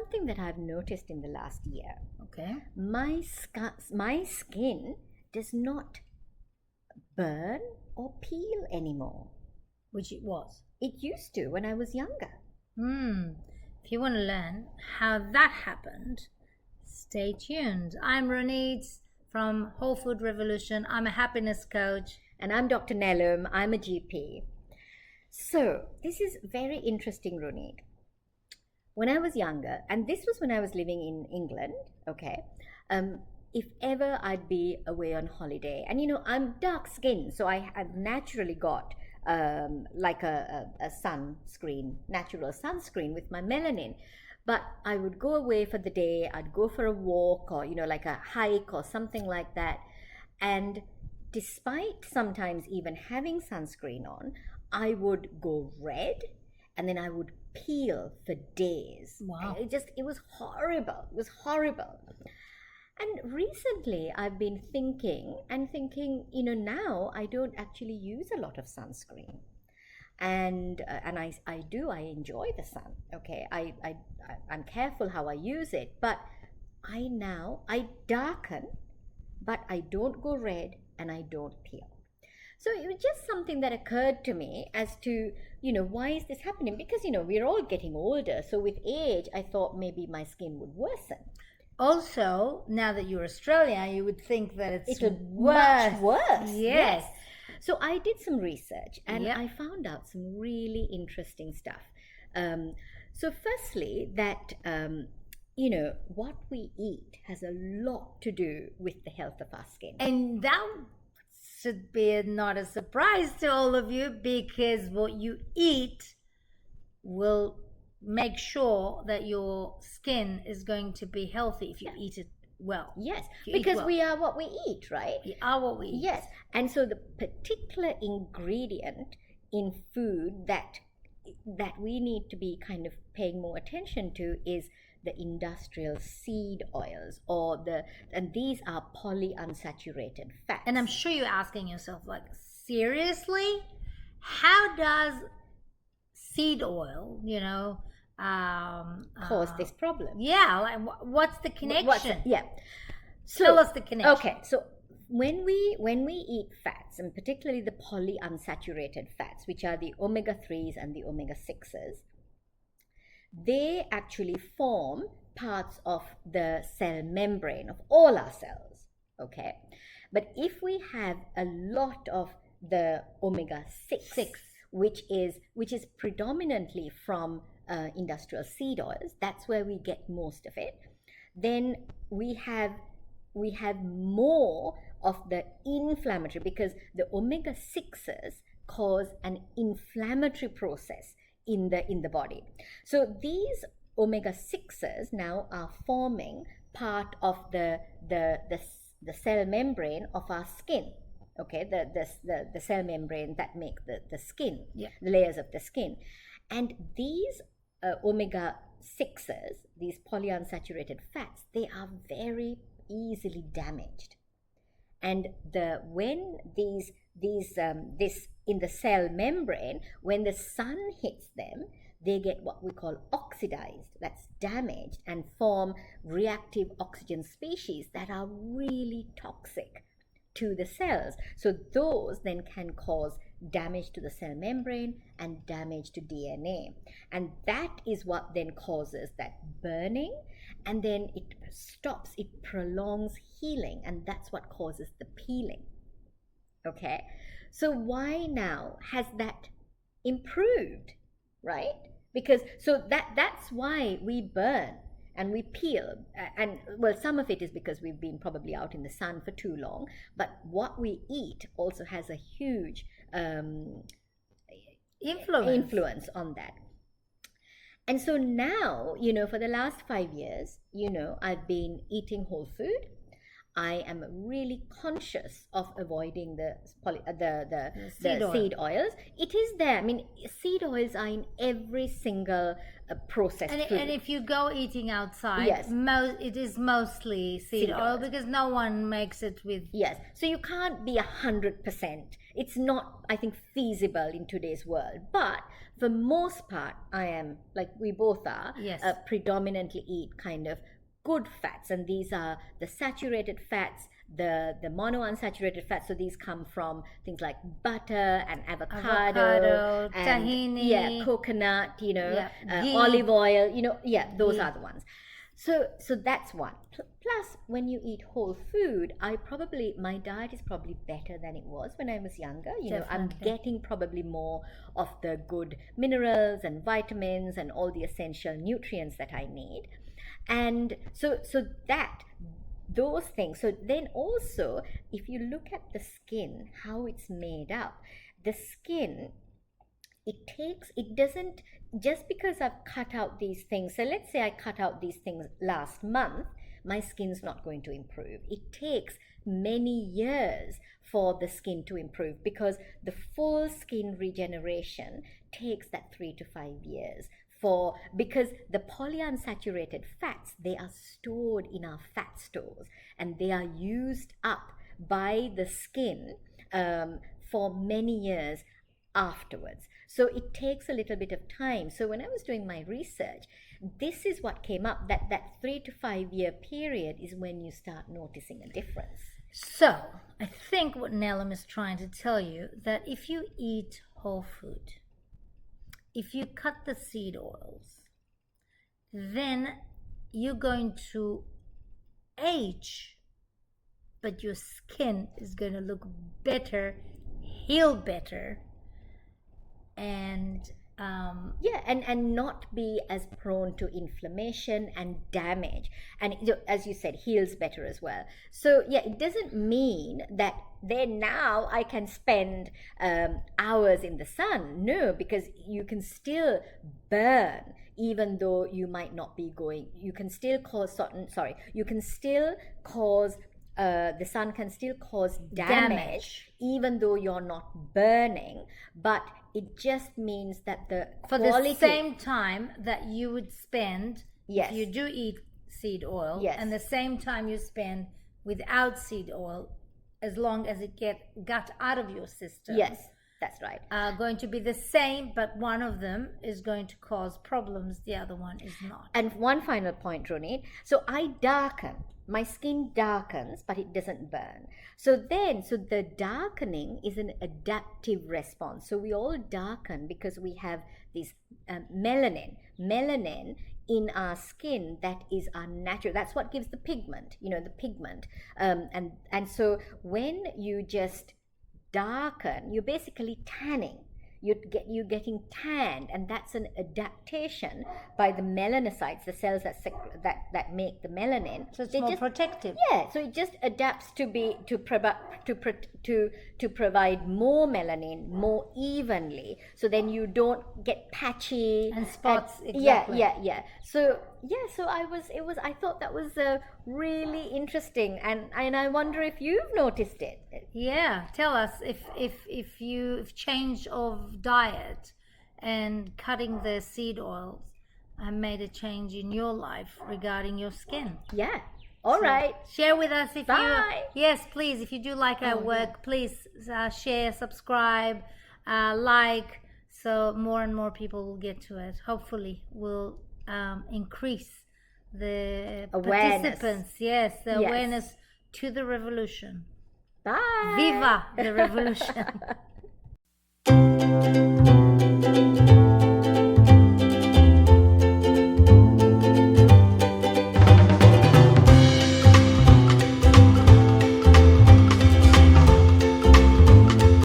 something that I've noticed in the last year. Okay. My skin does not burn or peel anymore. Which it was. It used to when I was younger. If you want to learn how that happened, stay tuned. I'm Ronit from Whole Food Revolution. I'm a happiness coach. And I'm Dr. Nelum. I'm a GP. So this is very interesting, Ronit. When I was younger, and this was when I was living in England, okay, if ever I'd be away on holiday, and I'm dark skinned, so I've naturally got like a sunscreen, natural sunscreen with my melanin. But I would go away for the day, I'd go for a walk or, like a hike or something like that. And despite sometimes even having sunscreen on, I would go red and then I would peel for days. Wow. It was horrible. It was horrible. And recently I've been thinking, now I don't actually use a lot of sunscreen. And I enjoy the sun. Okay, I'm careful how I use it, but I darken, but I don't go red and I don't peel. So it was just something that occurred to me as to, why is this happening? Because, we're all getting older. So with age, I thought maybe my skin would worsen. Also, now that you're Australian, you would think that it's much worse. Yes. So I did some research and Yep. I found out some really interesting stuff. So firstly, that, what we eat has a lot to do with the health of our skin. And that should be not a surprise to all of you, because what you eat will make sure that your skin is going to be healthy if you eat it well. Yes, If you eat because well. we are what we eat, right? We are what we eat. Yes, and so the particular ingredient in food that we need to be kind of paying more attention to is the industrial seed oils, and these are polyunsaturated fats. And I'm sure you're asking yourself, like, seriously? How does seed oil, cause this problem. Yeah, like, what's the connection? Tell us the connection. Okay, so when we eat fats, and particularly the polyunsaturated fats, which are the omega-3s and the omega-6s, they actually form parts of the cell membrane of all our cells, okay? But if we have a lot of the omega-6, which is predominantly from industrial seed oils, that's where we get most of it, then we have more of the inflammatory, because the omega-6s cause an inflammatory process in the body. So these omega-6s now are forming part of the cell membrane of our skin. Okay, the cell membrane that make the skin, the layers of the skin. And these omega-6s, these polyunsaturated fats, they are very easily damaged. And when this in the cell membrane, when the sun hits them, they get what we call oxidized, that's damaged, and form reactive oxygen species that are really toxic to the cells. So those then can cause damage to the cell membrane and damage to DNA. And that is what then causes that burning, and then it stops, it prolongs healing, and that's what causes the peeling. Okay, so why now has that improved, right? Because so that's why we burn and we peel, and well, some of it is because we've been probably out in the sun for too long, but what we eat also has a huge influence on that. And so now, for the last 5 years, I've been eating whole food. I am really conscious of avoiding the Seed oil. seed oils. It is there. I mean, seed oils are in every single processed food. And if you go eating outside, Yes. it is mostly seed oil oils. because no one makes it with. Yes, so you can't be 100%. It's not, I think, feasible in today's world. But for most part, I am, like we both are, Yes. predominantly eat kind of good fats, and these are the saturated fats, the monounsaturated fats. So these come from things like butter and avocado and tahini, coconut, ghee. olive oil, those are the ones. So that's one. Plus, when you eat whole food, my diet is probably better than it was when I was younger. I'm Definitely. getting probably more of the good minerals and vitamins and all the essential nutrients that I need. And so those things. So then also, if you look at the skin, how it's made up, the skin, it doesn't, just because I've cut out these things. So let's say I cut out these things last month, my skin's not going to improve. It takes many years for the skin to improve, because the full skin regeneration takes that 3 to 5 years. Because the polyunsaturated fats, they are stored in our fat stores, and they are used up by the skin for many years afterwards. So it takes a little bit of time. So when I was doing my research, this is what came up, that 3 to 5 year period is when you start noticing a difference. So I think what Nelum is trying to tell you, that if you eat whole food, if you cut the seed oils, then you're going to age, but your skin is going to look better, heal better, and and not be as prone to inflammation and damage, and as you said, heals better as well. So it doesn't mean that then now I can spend hours in the sun. No, because you can still burn, even though you might not be going. You can still cause the sun can still cause damage, even though you're not burning. But it just means that the quality, the same time that you would spend, yes, if you do eat seed oil, yes, and the same time you spend without seed oil, as long as it got out of your system. Yes, that's right. Going to be the same, but one of them is going to cause problems, the other one is not. And one final point, Ronit. So I darken. My skin darkens, but it doesn't burn. So the darkening is an adaptive response. So we all darken because we have this melanin in our skin that is our natural. That's what gives the pigment. And so when you just darken, you're basically tanning. You're getting tanned, and that's an adaptation by the melanocytes, the cells that make the melanin. So it's more protective. Yeah, so it just adapts to provide more melanin more evenly. So then you don't get patchy and spots. Exactly. Yeah. So I thought that was really interesting, and I wonder if you've noticed it. Yeah, tell us if you've changed of diet and cutting the seed oils made a change in your life regarding your skin. Yeah. All right. Share with us if Bye. Yes, please. If you do like our work, please share, subscribe, like, so more and more people will get to it. Hopefully, we'll increase the awareness. Participants. Yes, the awareness to the revolution. Bye. Viva the revolution.